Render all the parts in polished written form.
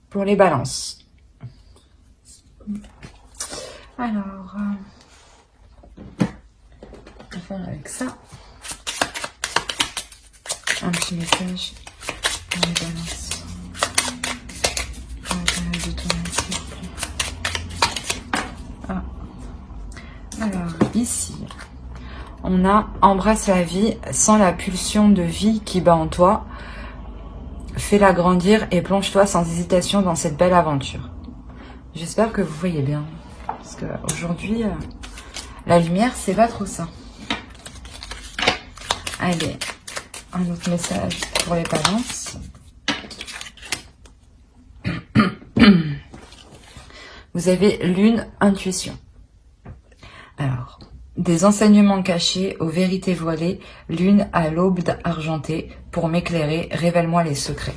pour les balances. Alors, on va faire avec ça. Un petit message pour les balances. Pour la période de tournage, s'il vous plaît. Ah. Alors, ici, on a « Embrasse la vie sans la pulsion de vie qui bat en toi. Fais-la grandir et plonge-toi sans hésitation dans cette belle aventure. » J'espère que vous voyez bien. Parce qu'aujourd'hui, la lumière, c'est pas trop ça. Allez, un autre message pour les balances. Vous avez lune, intuition. Alors, des enseignements cachés aux vérités voilées, lune à l'aube argentée, pour m'éclairer, révèle-moi les secrets.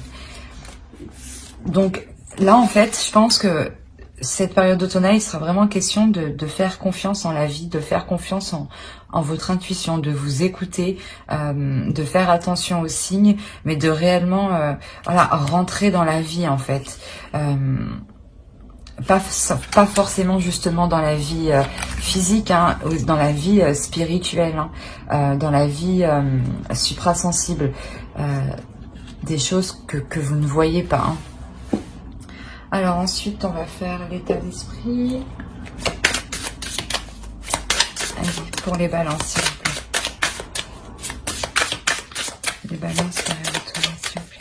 Donc là, en fait, je pense que cette période d'automne, il sera vraiment question de faire confiance en la vie, de faire confiance en votre intuition, de vous écouter, de faire attention aux signes, mais de réellement voilà, rentrer dans la vie, en fait. Pas forcément justement dans la vie physique, hein, dans la vie spirituelle, hein, dans la vie suprasensible, des choses que vous ne voyez pas. Hein. Alors ensuite, on va faire l'état d'esprit. Allez, pour les balances, s'il vous plaît. Les balances, s'il vous plaît.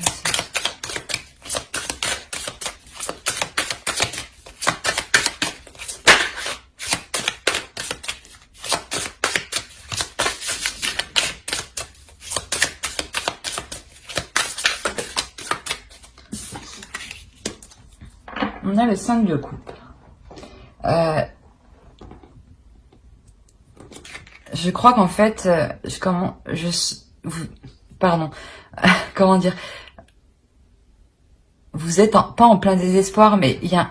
On a le 5 de coupe. Je crois qu'en fait, comment dire, vous êtes pas en plein désespoir, mais il y a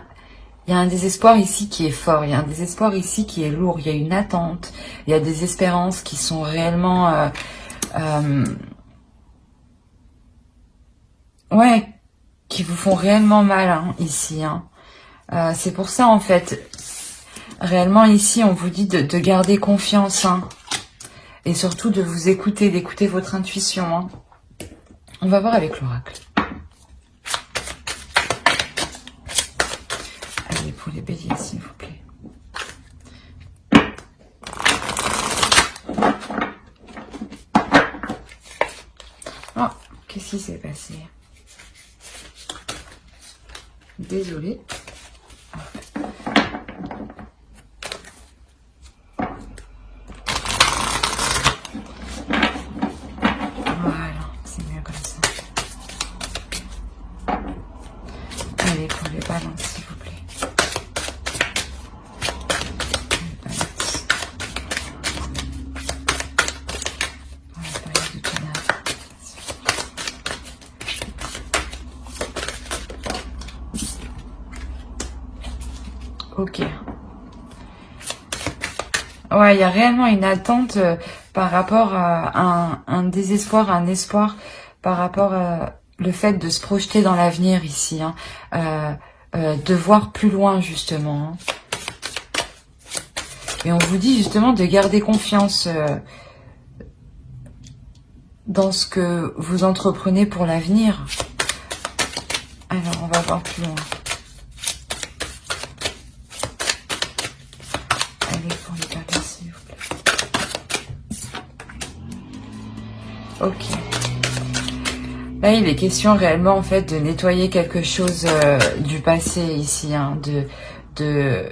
un désespoir ici qui est fort, il y a un désespoir ici qui est lourd, il y a une attente, il y a des espérances qui sont réellement, ouais, qui vous font réellement mal, hein, ici, hein. C'est pour ça, en fait, réellement, ici, on vous dit de garder confiance, hein, et surtout de vous écouter, d'écouter votre intuition, hein. On va voir avec l'oracle. Allez, pour les béliers, s'il vous plaît. Oh, qu'est-ce qui s'est passé? Désolée. Voilà, c'est mieux comme ça. Allez, pour les balances, s'il vous plaît. Les balances. Pour la période de tournage. Ok. Ouais, il y a réellement une attente par rapport à un désespoir, un espoir, par rapport à le fait de se projeter dans l'avenir ici, hein, de voir plus loin justement. Hein. Et on vous dit justement de garder confiance dans ce que vous entreprenez pour l'avenir. Alors, on va voir plus loin. Ok. Là, il est question réellement en fait de nettoyer quelque chose du passé ici, hein, de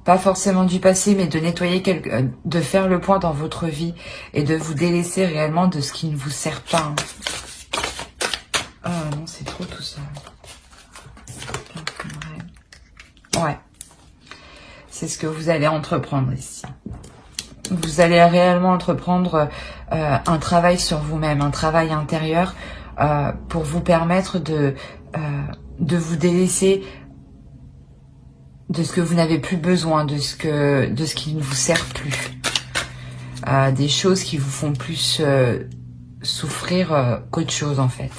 pas forcément du passé, mais de nettoyer de faire le point dans votre vie et de vous délaisser réellement de ce qui ne vous sert pas. Hein. Ah non, c'est trop tout ça. Ouais. C'est ce que vous allez entreprendre ici. Vous allez réellement entreprendre un travail sur vous-même, un travail intérieur pour vous permettre de vous délaisser de ce que vous n'avez plus besoin, de ce qui ne vous sert plus. Des choses qui vous font plus souffrir qu'autre chose en fait.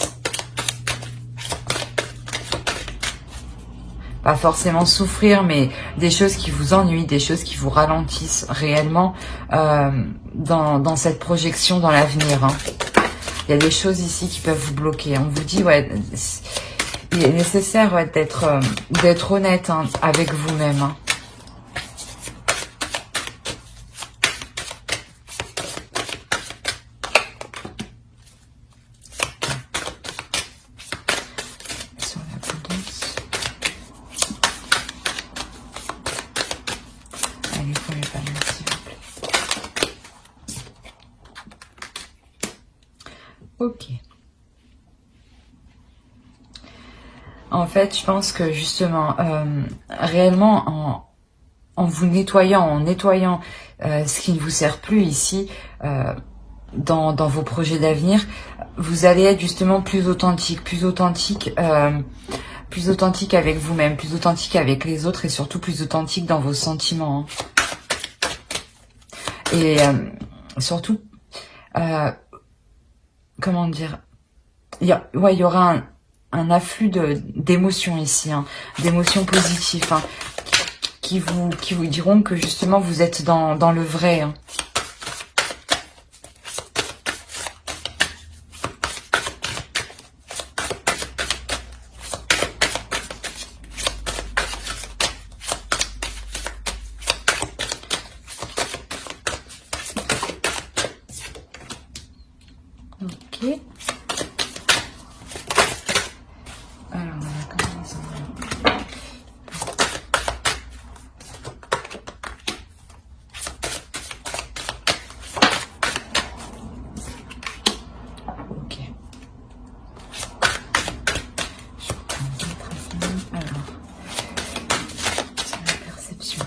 pas forcément souffrir, mais des choses qui vous ennuient, des choses qui vous ralentissent réellement dans cette projection dans l'avenir. Hein. Il y a des choses ici qui peuvent vous bloquer. On vous dit, ouais, il est nécessaire ouais, d'être honnête hein, avec vous-même. Hein. Ok. En fait, je pense que justement, réellement, en vous nettoyant, ce qui ne vous sert plus ici, dans vos projets d'avenir, vous allez être justement plus authentique avec vous-même, plus authentique avec les autres et surtout plus authentique dans vos sentiments. Hein. Et surtout, comment dire, il y aura un afflux d'émotions ici, hein, d'émotions positives, hein, qui vous diront que justement vous êtes dans le vrai. Hein. Ok. Alors, on va commencer. Ok. Je reprends très finement. Alors, c'est la perception.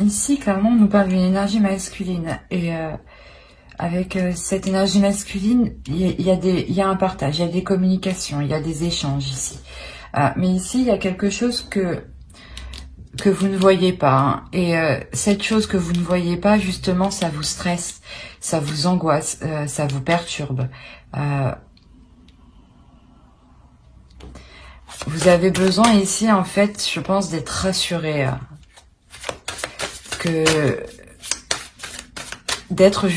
Ici, clairement, on nous parle d'une énergie masculine. Et avec cette énergie masculine, il y a un partage, il y a des communications, il y a des échanges ici. Mais ici, il y a quelque chose que vous ne voyez pas. Hein. Et cette chose que vous ne voyez pas, justement, ça vous stresse, ça vous angoisse, ça vous perturbe. Vous avez besoin ici, en fait, je pense, d'être rassuré. D'être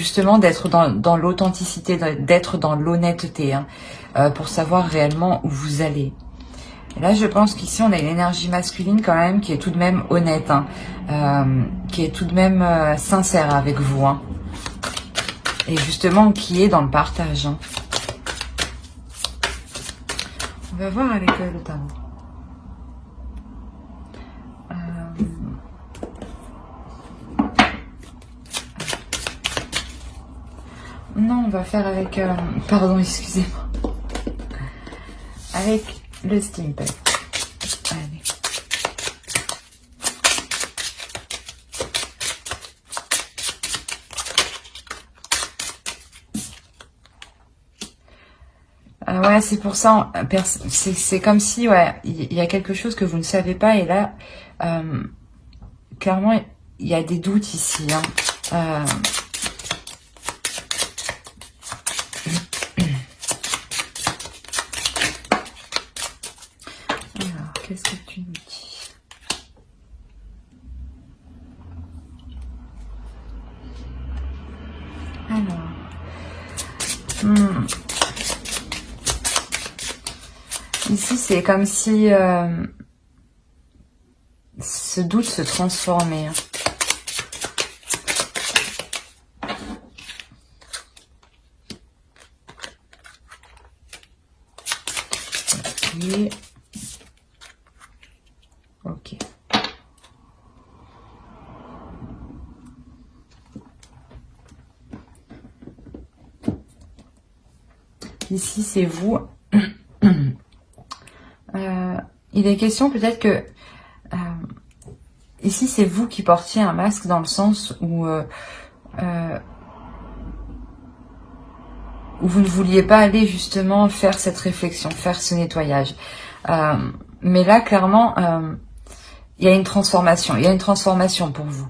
dans l'authenticité, d'être dans l'honnêteté, hein, pour savoir réellement où vous allez. Et là, je pense qu'ici, on a une énergie masculine quand même qui est tout de même honnête, hein, qui est tout de même sincère avec vous. Hein, et justement, qui est dans le partage. Hein. On va voir avec le tarot. Non, on va faire avec... pardon, excusez-moi. Avec le Steampunk. Allez. Ouais, c'est pour ça, c'est comme si, ouais, il y a quelque chose que vous ne savez pas, et là, clairement, il y a des doutes ici, hein. Alors, qu'est-ce que tu nous dis? Alors, ici, c'est comme si ce doute se transformait. Hein. Ok. Ici, c'est vous. Il est question peut-être que ici, c'est vous qui portiez un masque dans le sens où vous ne vouliez pas aller justement faire cette réflexion, faire ce nettoyage. Mais là, clairement, il y a une transformation. Il y a une transformation pour vous.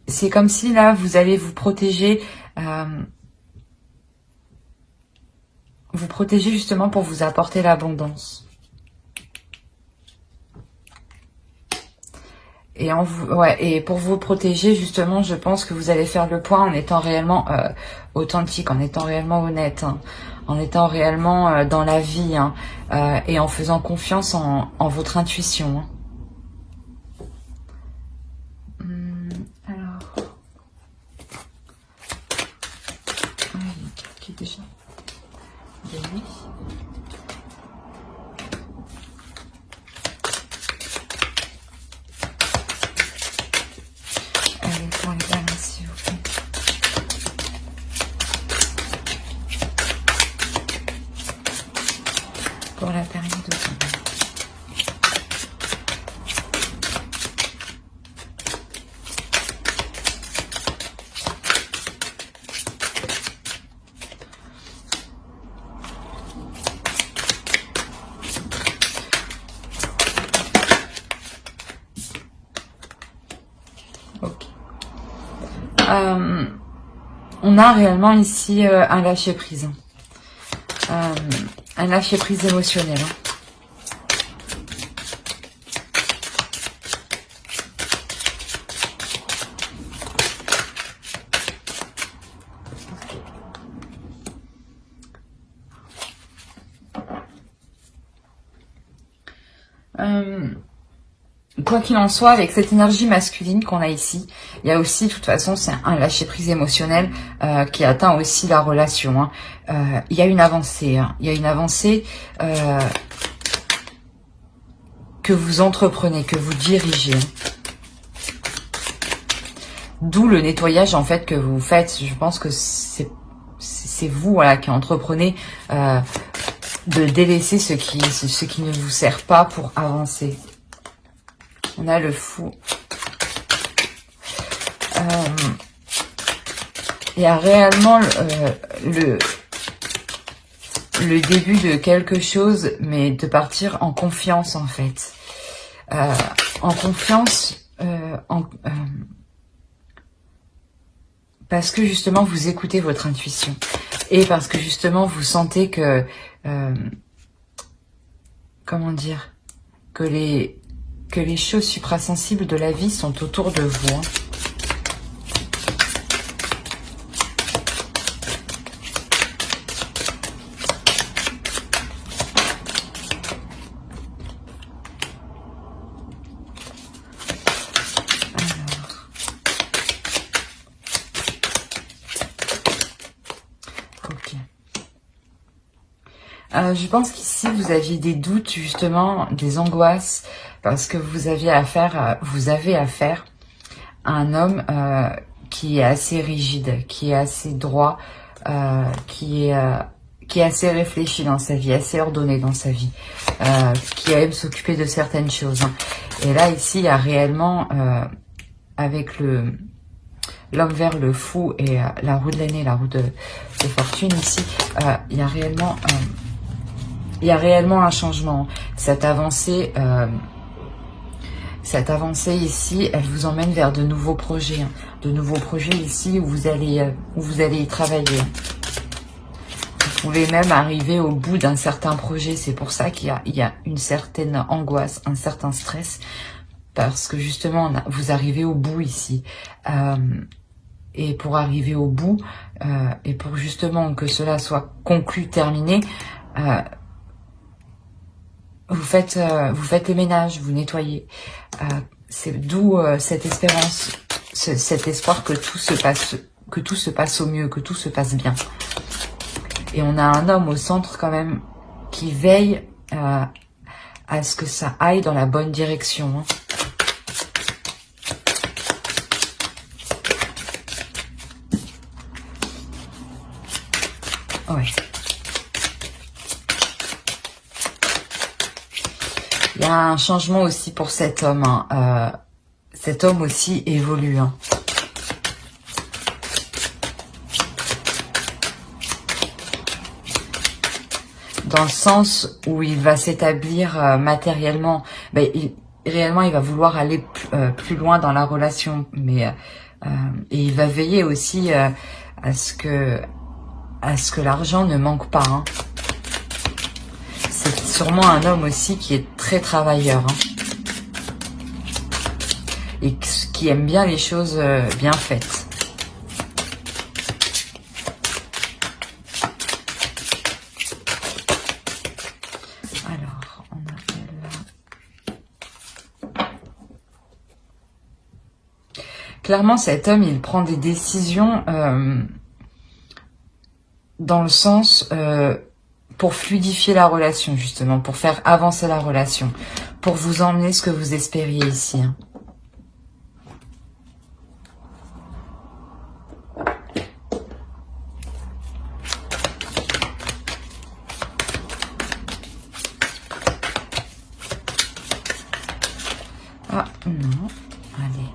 C'est comme si là, vous allez vous protéger. Vous protéger justement pour vous apporter l'abondance. Et, et pour vous protéger, justement, je pense que vous allez faire le point en étant réellement authentique, en étant réellement honnête, hein, en étant réellement dans la vie, hein, et en faisant confiance en votre intuition. Hein. Alors... qui déjà de nuit. Allez, pour les balances, s'il vous plaît. Pour la période d'automne. On a réellement ici un lâcher-prise. Un lâcher-prise émotionnel. Quoi qu'il en soit, avec cette énergie masculine qu'on a ici, il y a aussi, de toute façon, c'est un lâcher-prise émotionnel qui atteint aussi la relation. Hein. Il y a une avancée. Hein. Il y a une avancée que vous entreprenez, que vous dirigez. D'où le nettoyage, en fait, que vous faites. Je pense que c'est vous, voilà, qui entreprenez de délaisser ce qui ne vous sert pas pour avancer. On a le fou. Il y a réellement le début de quelque chose, mais de partir en confiance, en fait. En confiance, parce que justement, vous écoutez votre intuition. Et parce que justement, vous sentez que... comment dire, que les choses suprasensibles de la vie sont autour de vous. Hein. Je pense qu'ici, vous aviez des doutes, justement, des angoisses, parce que vous avez affaire à un homme qui est assez rigide, qui est assez droit, qui est assez réfléchi dans sa vie, assez ordonné dans sa vie, qui aime s'occuper de certaines choses. Hein. Et là, ici, il y a réellement, avec l'homme vert, le fou et la roue de l'année, la roue de fortune, ici, il y a réellement... il y a réellement un changement. Cette avancée ici, elle vous emmène vers de nouveaux projets. Hein. De nouveaux projets ici où vous allez y travailler. Vous pouvez même arriver au bout d'un certain projet. C'est pour ça qu'il y a une certaine angoisse, un certain stress. Parce que justement, vous arrivez au bout ici. Et pour arriver au bout, et pour justement que cela soit conclu, terminé, vous faites les ménages, vous nettoyez. C'est d'où cette espérance, cet espoir que tout se passe au mieux, que tout se passe bien. Et on a un homme au centre quand même qui veille à ce que ça aille dans la bonne direction. Hein. Ouais. Il y a un changement aussi pour cet homme. Hein. Cet homme aussi évolue. Hein. dans le sens où il va s'établir matériellement. Ben, réellement, il va vouloir aller plus loin dans la relation, mais et il va veiller aussi à ce que l'argent ne manque pas. Hein. C'est sûrement un homme aussi qui est très travailleur, hein, et qui aime bien les choses bien faites. Alors, on a là. Clairement, cet homme, il prend des décisions dans le sens pour fluidifier la relation, justement, pour faire avancer la relation, pour vous emmener ce que vous espériez ici. Hein. Ah, non. Allez.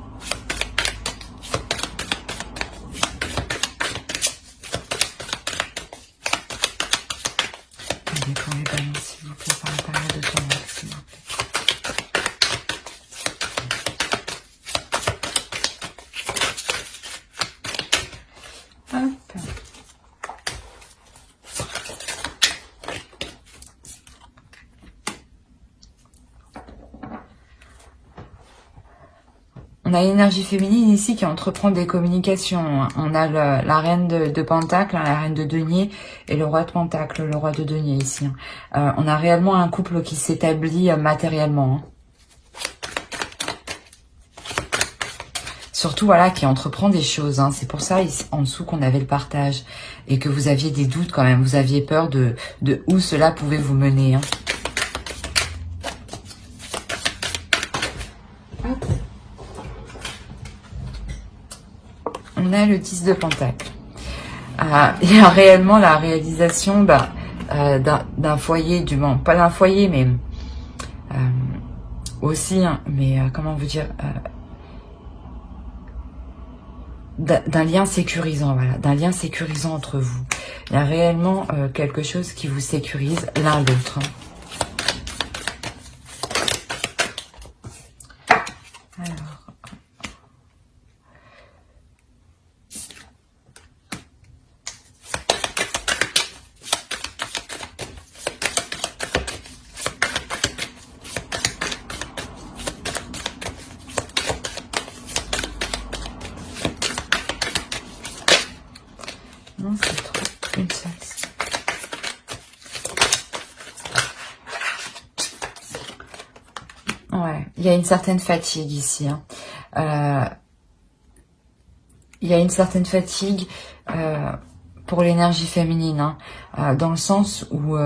Allez, pour les balances, s'il vous plaît, par la période de temps, s'il vous plaît. Hop. On a l'énergie féminine ici qui entreprend des communications. On a la reine de Pentacle, la reine de denier et le roi de Pentacle, le roi de denier ici. On a réellement un couple qui s'établit matériellement. Surtout, voilà, qui entreprend des choses. Hein. C'est pour ça, en dessous, qu'on avait le partage. Et que vous aviez des doutes quand même. Vous aviez peur de où cela pouvait vous mener. Hein. On a le 10 de Pentacle. Il y a réellement la réalisation d'un foyer, du moins, pas d'un foyer, mais aussi, hein, mais comment vous dire, d'un lien sécurisant, voilà, d'un lien sécurisant entre vous. Il y a réellement quelque chose qui vous sécurise l'un l'autre. Hein. Non, c'est trop. Une seule. Ouais, il y a une certaine fatigue ici. Hein. Il y a une certaine fatigue pour l'énergie féminine, hein, dans le sens où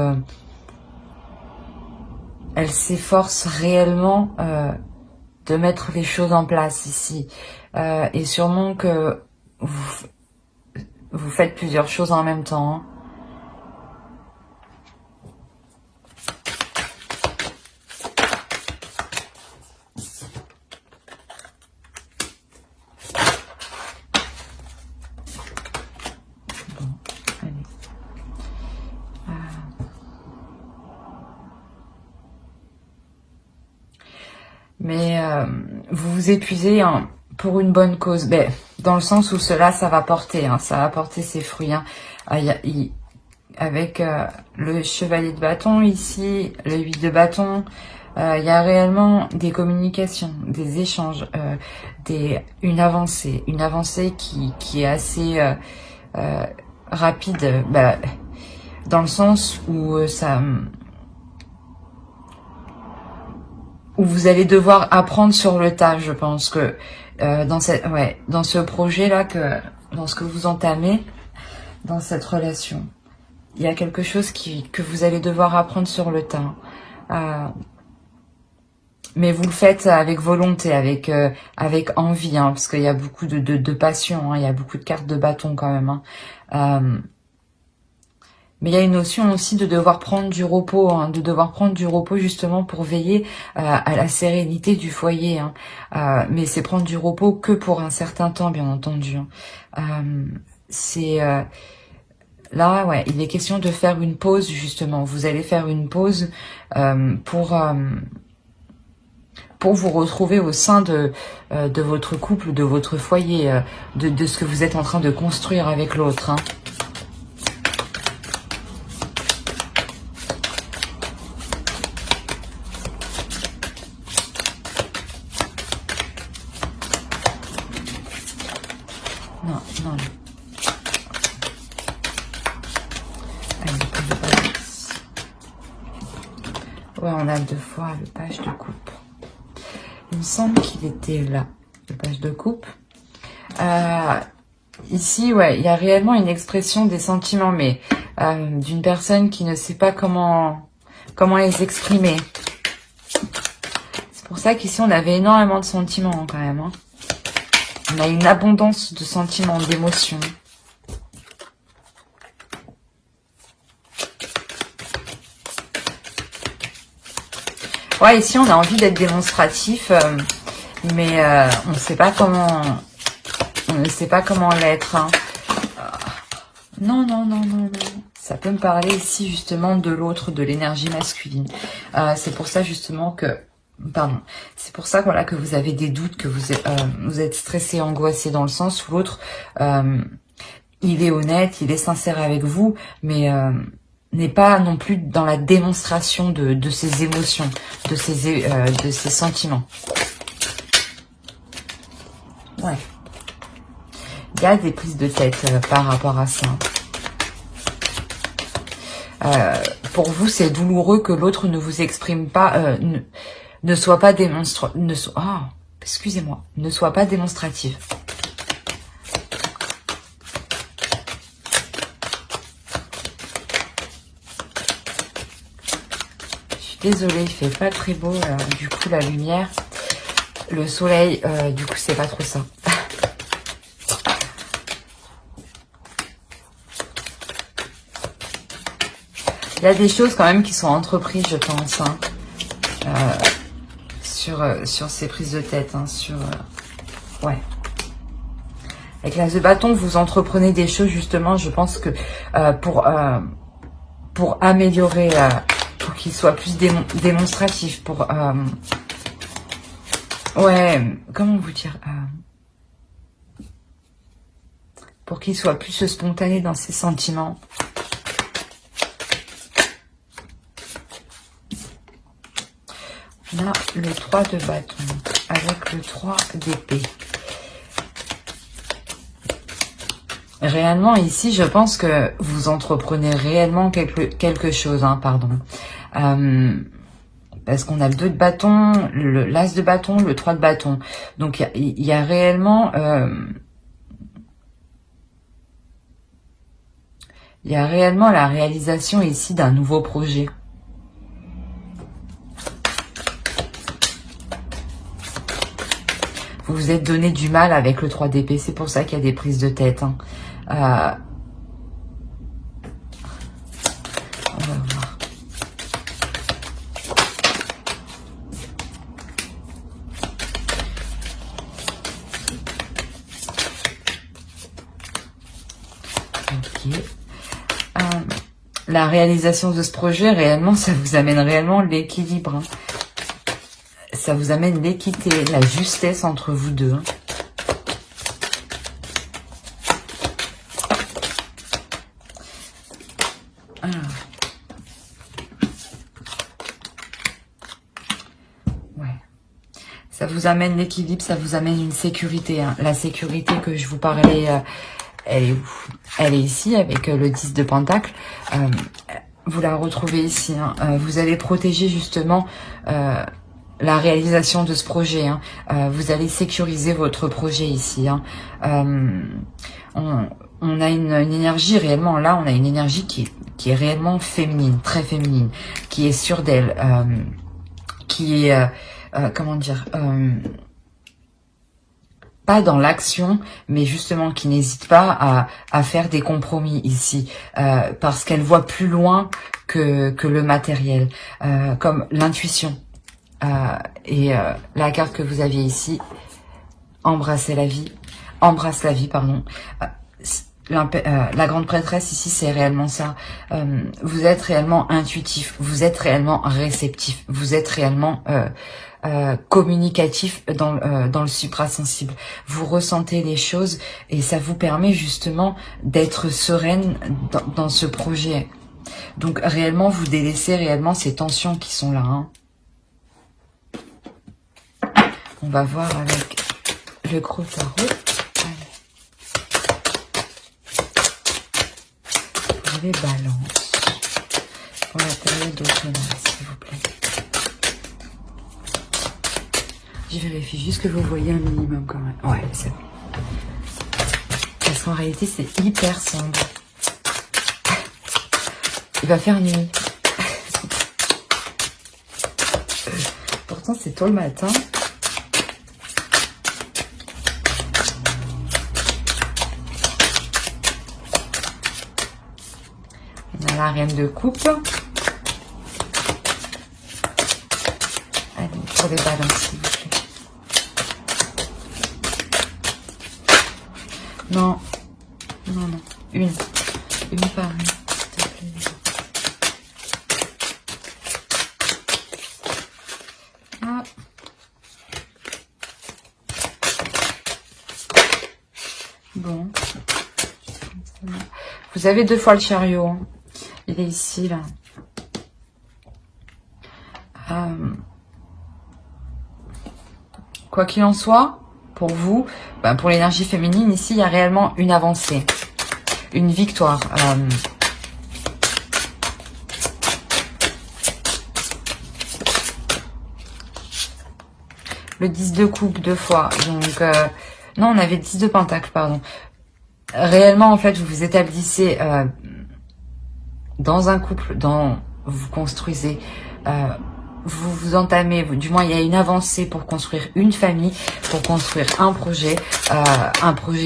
elle s'efforce réellement de mettre les choses en place ici. Et sûrement que vous faites plusieurs choses en même temps. Hein. Bon, allez. Mais vous vous épuisez hein, pour une bonne cause. Ben, dans le sens où ça va porter, hein, ça va porter ses fruits. Hein. Avec le chevalier de bâton ici, le 8 de bâton, il y a réellement des communications, des échanges, une avancée qui est assez rapide, dans le sens où où vous allez devoir apprendre sur le tas. Je pense que dans ce projet là, dans ce que vous entamez, dans cette relation, il y a quelque chose que vous allez devoir apprendre sur le tas. Mais vous le faites avec volonté, avec envie, hein, parce qu'il y a beaucoup de passion, hein, il y a beaucoup de cartes de bâton quand même. Hein. Mais il y a une notion aussi de devoir prendre du repos, hein, justement pour veiller à la sérénité du foyer. Hein. Mais c'est prendre du repos que pour un certain temps, bien entendu. Hein. Là, ouais, il est question de faire une pause, justement. Vous allez faire une pause pour vous retrouver au sein de votre couple, de votre foyer, de ce que vous êtes en train de construire avec l'autre. Hein. Non, non. Allez, le balance. Ouais, on a 2 fois le page de coupe. Il me semble qu'il était là, le page de coupe. Ici, ouais, il y a réellement une expression des sentiments, mais d'une personne qui ne sait pas comment les exprimer. C'est pour ça qu'ici, on avait énormément de sentiments, hein, quand même. Hein. On a une abondance de sentiments, d'émotions. Ouais, ici, on a envie d'être démonstratif, mais on ne sait pas comment... On ne sait pas comment l'être. Hein. Non, non, non, non, non. Ça peut me parler ici, justement, de l'autre, de l'énergie masculine. C'est pour ça, justement, que... Pardon. C'est pour ça, voilà, que vous avez des doutes, que vous êtes stressé, angoissé, dans le sens où l'autre, il est honnête, il est sincère avec vous, mais... n'est pas non plus dans la démonstration de ses émotions, de ses sentiments. Ouais. Il y a des prises de tête par rapport à ça. Pour vous, c'est douloureux que l'autre ne vous exprime pas, ne soit pas excusez-moi, ne soit pas démonstrative. Désolée, il fait pas très beau, du coup la lumière, le soleil, du coup c'est pas trop ça. Il y a des choses quand même qui sont entreprises, je pense, hein, sur ces prises de tête, hein, ouais. Avec l'as de bâton, vous entreprenez des choses justement, je pense que pour améliorer... pour qu'il soit plus démonstratif, pour... ouais, comment vous dire pour qu'il soit plus spontané dans ses sentiments. On a le 3 de bâton avec le 3 d'épée. Réellement, ici, je pense que vous entreprenez réellement quelque chose, hein, pardon. Parce qu'on a le 2 de bâton, l'as de bâton, le 3 de bâton. Donc, il y a réellement... il y a réellement la réalisation ici d'un nouveau projet. Vous vous êtes donné du mal avec le 3 d'épée, c'est pour ça qu'il y a des prises de tête. Hein. On va voir. Ok. La réalisation de ce projet, réellement, ça vous amène réellement l'équilibre. Hein. Ça vous amène l'équité, la justesse entre vous deux. Hein. Alors. Ouais. Ça vous amène l'équilibre, ça vous amène une sécurité. Hein. La sécurité que je vous parlais, elle est où? Elle est ici avec le 10 de Pentacle. Vous la retrouvez ici. Hein. Vous allez protéger justement... la réalisation de ce projet. Hein. Vous allez sécuriser votre projet ici. Hein. On a une énergie réellement, là, on a une énergie qui est réellement féminine, très féminine, qui est sûre d'elle, qui est, comment dire, pas dans l'action, mais justement qui n'hésite pas à faire des compromis ici, parce qu'elle voit plus loin que le matériel, comme l'intuition. La carte que vous aviez ici, embrasse la vie, pardon. la grande prêtresse ici, c'est réellement ça. Vous êtes réellement intuitif, vous êtes réellement réceptif, vous êtes réellement communicatif dans le suprasensible. Vous ressentez les choses et ça vous permet justement d'être sereine dans ce projet. Donc réellement, vous délaissez réellement ces tensions qui sont là. Hein. On va voir avec le gros tarot. Les balances pour la période automnale, s'il vous plaît. Je vérifie juste que vous voyez un minimum quand même. Ouais, c'est bon. Parce qu'en réalité, c'est hyper sombre. Il va faire nuit. Pourtant, c'est tôt le matin. On a la reine de coupe. Allez, pour les balances, s'il vous plaît. Non. Non, non. Une par une, s'il te plaît. Ah. Bon. Vous avez 2 fois le chariot. Hein. Il est ici, là. Quoi qu'il en soit, pour vous, pour l'énergie féminine, ici, il y a réellement une avancée. Une victoire. Le 10 de coupe 2 fois. Donc, non, on avait 10 de pentacle, pardon. Réellement, en fait, vous vous établissez dans un couple, vous construisez, vous entamez, du moins il y a une avancée pour construire une famille, pour construire un projet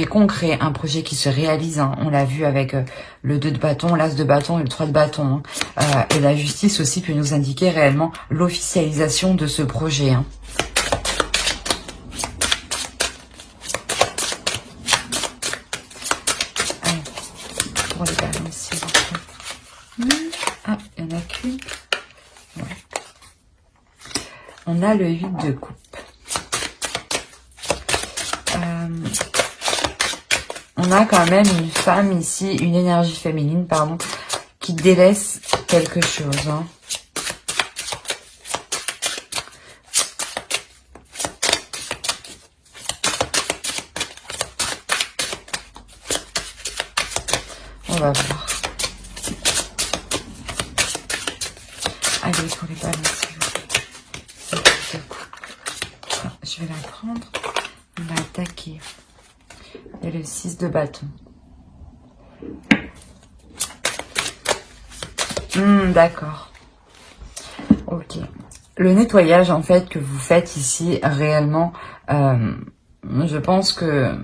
concret, un projet qui se réalise. Hein. On l'a vu avec le 2 de bâton, l'as de bâton et le 3 de bâton. Hein. Et la justice aussi peut nous indiquer réellement l'officialisation de ce projet. Hein. Allez, pour les balances, s'il vous plaît. Ah, il n'y en a qu'une. Ouais. On a le 8 de coupe. On a quand même une femme ici, une énergie féminine, pardon, qui délaisse quelque chose. Hein. On va voir. Allez, pour les balances, je vais la prendre. On va attaquer. Et le 6 de bâton. D'accord. Ok. Le nettoyage, en fait, que vous faites ici, réellement, je pense que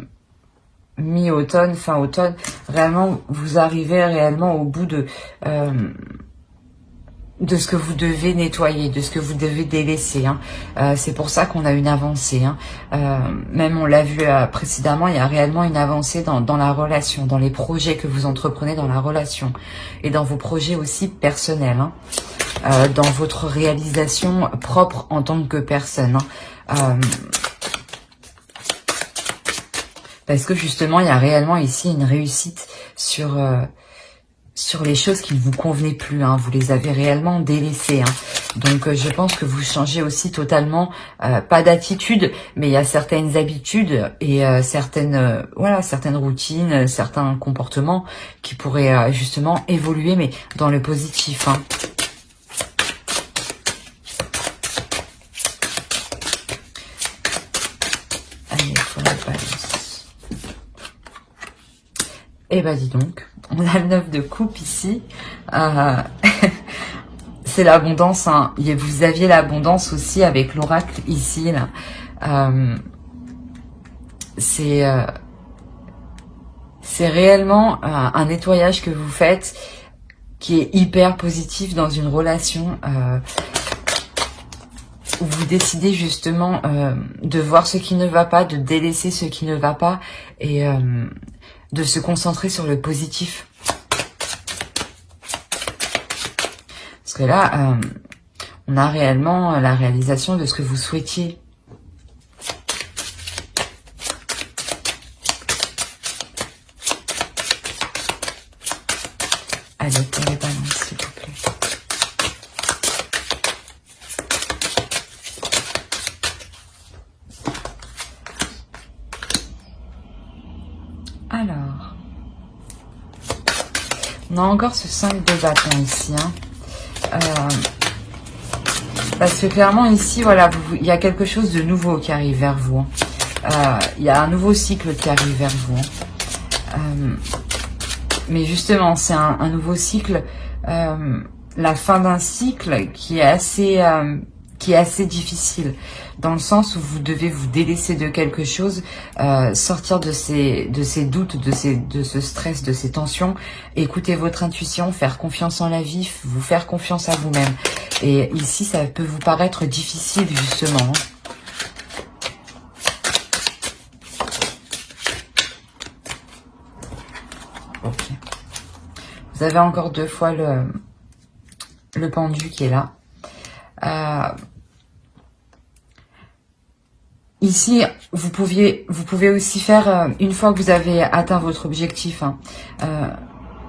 mi-automne, fin automne, réellement, vous arrivez réellement au bout de ce que vous devez nettoyer, de ce que vous devez délaisser. Hein. C'est pour ça qu'on a une avancée. Hein. Même on l'a vu précédemment, il y a réellement une avancée dans la relation, dans les projets que vous entreprenez dans la relation. Et dans vos projets aussi personnels. Hein. Dans votre réalisation propre en tant que personne. Hein. Parce que justement, il y a réellement ici une réussite sur les choses qui ne vous convenaient plus. Hein. Vous les avez réellement délaissées. Hein. Donc, je pense que vous changez aussi totalement, pas d'attitude, mais il y a certaines habitudes et certaines routines, certains comportements qui pourraient justement évoluer, mais dans le positif. Hein. Allez, pour la balance. Eh ben, dis donc. On a le 9 de coupe ici. C'est l'abondance. Hein. Vous aviez l'abondance aussi avec l'oracle ici. Là. C'est réellement un nettoyage que vous faites qui est hyper positif dans une relation où vous décidez justement de voir ce qui ne va pas, de délaisser ce qui ne va pas et de se concentrer sur le positif. Parce que là, on a réellement la réalisation de ce que vous souhaitiez. Allez, pour les balances, s'il vous plaît. Alors, on a encore ce 5 de bâton ici. Parce que clairement ici, voilà, il y a quelque chose de nouveau qui arrive vers vous. Il y a un nouveau cycle qui arrive vers vous. Mais justement, c'est un nouveau cycle, la fin d'un cycle qui est assez difficile, dans le sens où vous devez vous délaisser de quelque chose, sortir de ces doutes, de ce stress, de ces tensions, écouter votre intuition, faire confiance en la vie, vous faire confiance à vous-même. Et ici, ça peut vous paraître difficile, justement. Ok. Vous avez encore 2 fois le pendu qui est là. Ici, vous pouvez aussi faire, une fois que vous avez atteint votre objectif,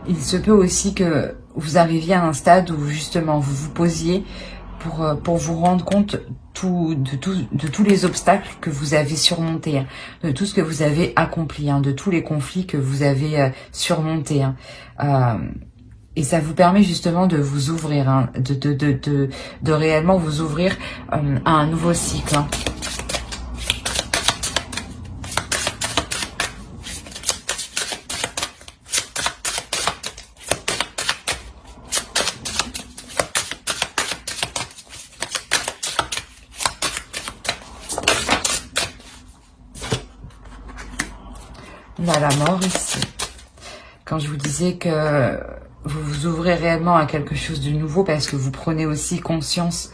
il se peut aussi que vous arriviez à un stade où justement vous vous posiez pour vous rendre compte de tous les obstacles que vous avez surmontés, de tout ce que vous avez accompli, de tous les conflits que vous avez surmontés. Et ça vous permet justement de vous ouvrir, de réellement vous ouvrir à un nouveau cycle. On a la mort ici. Quand je vous disais que vous vous ouvrez réellement à quelque chose de nouveau parce que vous prenez aussi conscience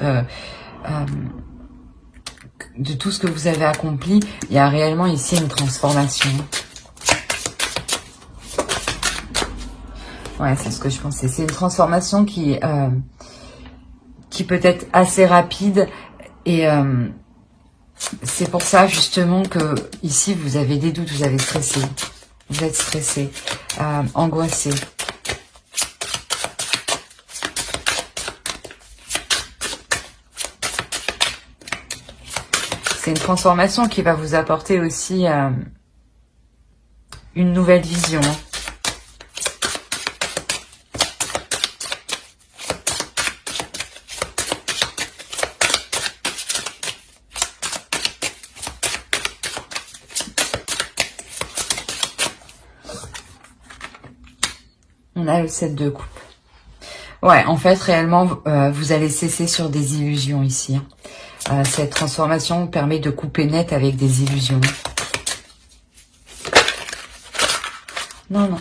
de tout ce que vous avez accompli, il y a réellement ici une transformation. Ouais, c'est ce que je pensais. C'est une transformation qui peut être assez rapide et c'est pour ça justement que ici vous avez des doutes, vous avez stressé, vous êtes stressé, angoissé. C'est une transformation qui va vous apporter aussi une nouvelle vision. On a le 7 de coupe. Ouais, en fait, réellement, vous allez cesser sur des illusions ici. Cette transformation permet de couper net avec des illusions. Non, non.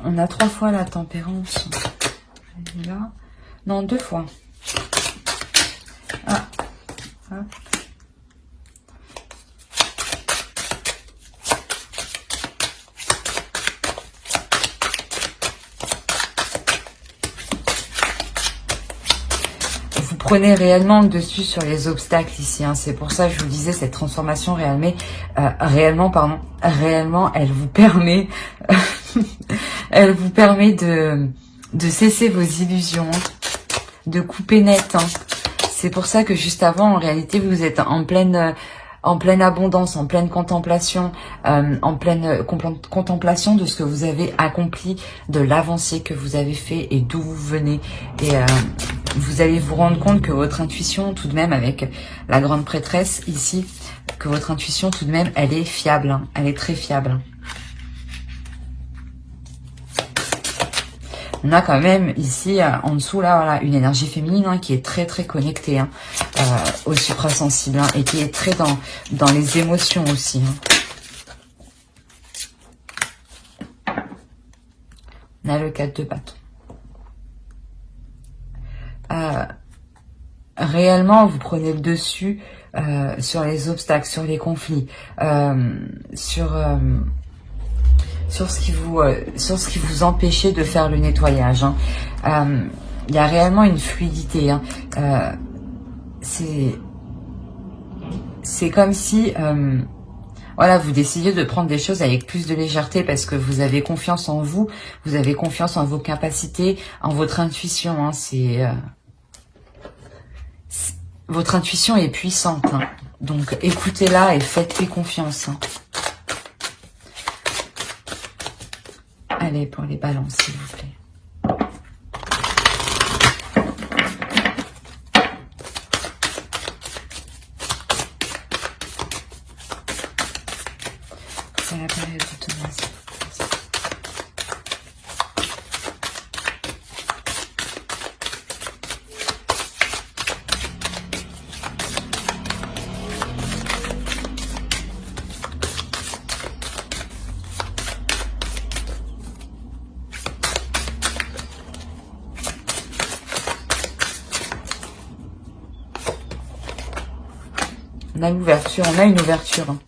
On a 3 fois la tempérance. Là. Non, 2 fois. Ah. Hop. Vous prenez réellement le dessus sur les obstacles ici. C'est pour ça que je vous disais, cette transformation réellement, elle vous permet, elle vous permet de cesser vos illusions, de couper net. C'est pour ça que juste avant, en réalité, vous êtes en pleine abondance, en pleine contemplation, contemplation de ce que vous avez accompli, de l'avancée que vous avez fait et d'où vous venez. Et vous allez vous rendre compte que votre intuition, tout de même, avec la grande prêtresse ici, que votre intuition, tout de même, elle est fiable, elle est très fiable. On a quand même ici, en dessous, là, voilà, une énergie féminine qui est très, très connectée au suprasensible et qui est très dans les émotions aussi. On a le 4 de bâton. réellement, vous prenez le dessus sur les obstacles, sur les conflits, sur ce qui vous empêchait de faire le nettoyage. Hein. Il y a réellement une fluidité. Hein. C'est comme si voilà, vous décidez de prendre des choses avec plus de légèreté parce que vous avez confiance en vous, vous avez confiance en vos capacités, en votre intuition. Hein. Votre intuition est puissante. Hein. Donc écoutez-la et faites-lui confiance. Hein. Allez, pour les balances, s'il vous plaît. C'est la période d'automne. On a l'ouverture, on a une ouverture. Hein.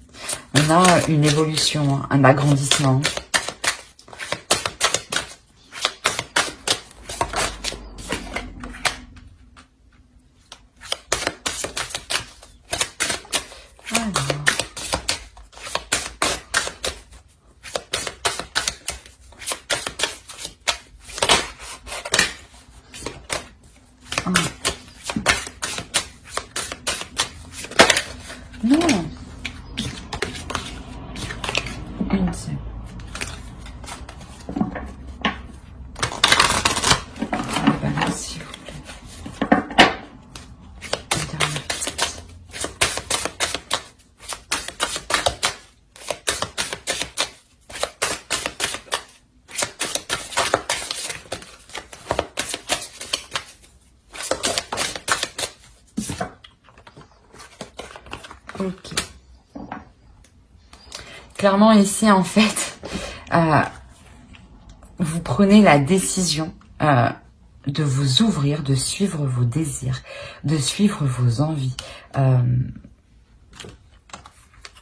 On a une évolution, hein, un agrandissement. Non. Une seule. Balance, s'il vous plaît. Une dernière petite. Ok. Clairement ici, en fait, vous prenez la décision de vous ouvrir, de suivre vos désirs, de suivre vos envies,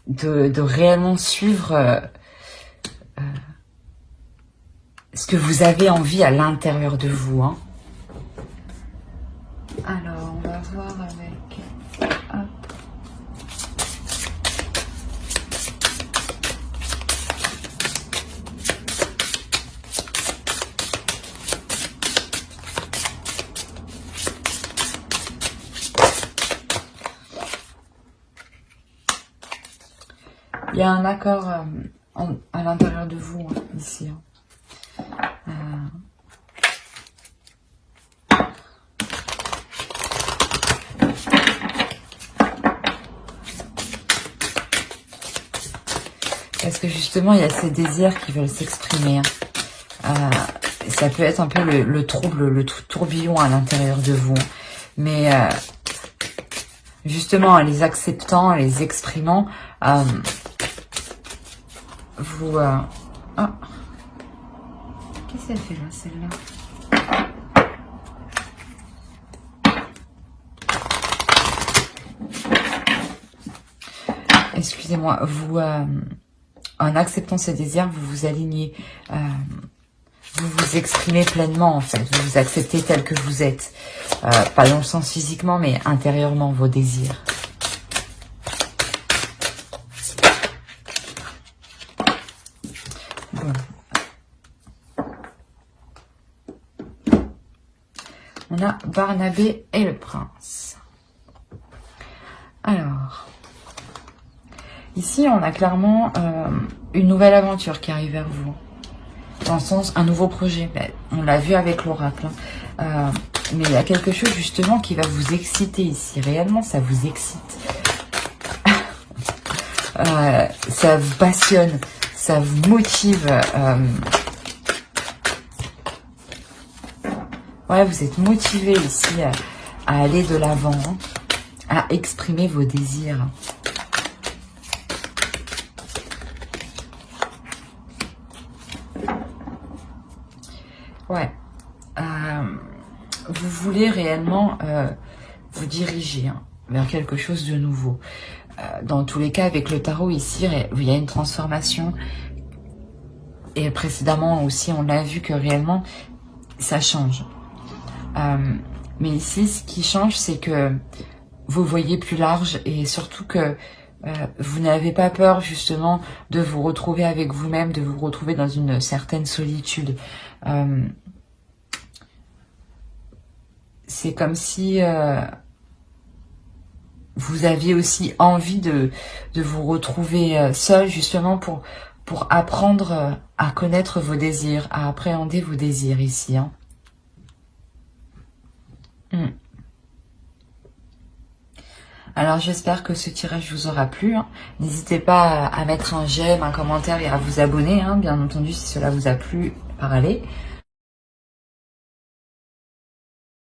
de réellement suivre ce que vous avez envie à l'intérieur de vous. Hein. Alors, on va voir avec... Hop. Il y a un accord à l'intérieur de vous, hein, ici. Hein. Parce que justement, il y a ces désirs qui veulent s'exprimer. Hein. Ça peut être un peu le trouble, le tourbillon à l'intérieur de vous. Mais justement, en les acceptant, en les exprimant, vous... Oh. Qu'est-ce qu'elle fait là, celle-là? Excusez-moi, vous... en acceptant ces désirs, vous vous alignez, vous vous exprimez pleinement en fait, vous vous acceptez tel que vous êtes, pas dans le sens physiquement, mais intérieurement, vos désirs. Bon. On a Barnabé et le prince. Alors... Ici, on a clairement une nouvelle aventure qui arrive vers vous. Dans le sens, un nouveau projet. Ben, on l'a vu avec l'oracle. Hein. Mais il y a quelque chose justement qui va vous exciter ici. Réellement, ça vous excite. Ça vous passionne. Ça vous motive. Ouais, vous êtes motivé ici à aller de l'avant. Hein, à exprimer vos désirs. Ouais. Vous voulez réellement vous diriger hein, vers quelque chose de nouveau. Dans tous les cas, avec le tarot ici, il y a une transformation. Et précédemment aussi, on l'a vu que réellement, ça change. Mais ici, ce qui change, c'est que vous voyez plus large et surtout que vous n'avez pas peur justement de vous retrouver avec vous-même, de vous retrouver dans une certaine solitude. C'est comme si vous aviez aussi envie de vous retrouver seul justement pour apprendre à connaître vos désirs, à appréhender vos désirs ici. Hein. Alors j'espère que ce tirage vous aura plu. Hein. N'hésitez pas à mettre un j'aime, un commentaire et à vous abonner, hein, bien entendu, si cela vous a plu, par aller.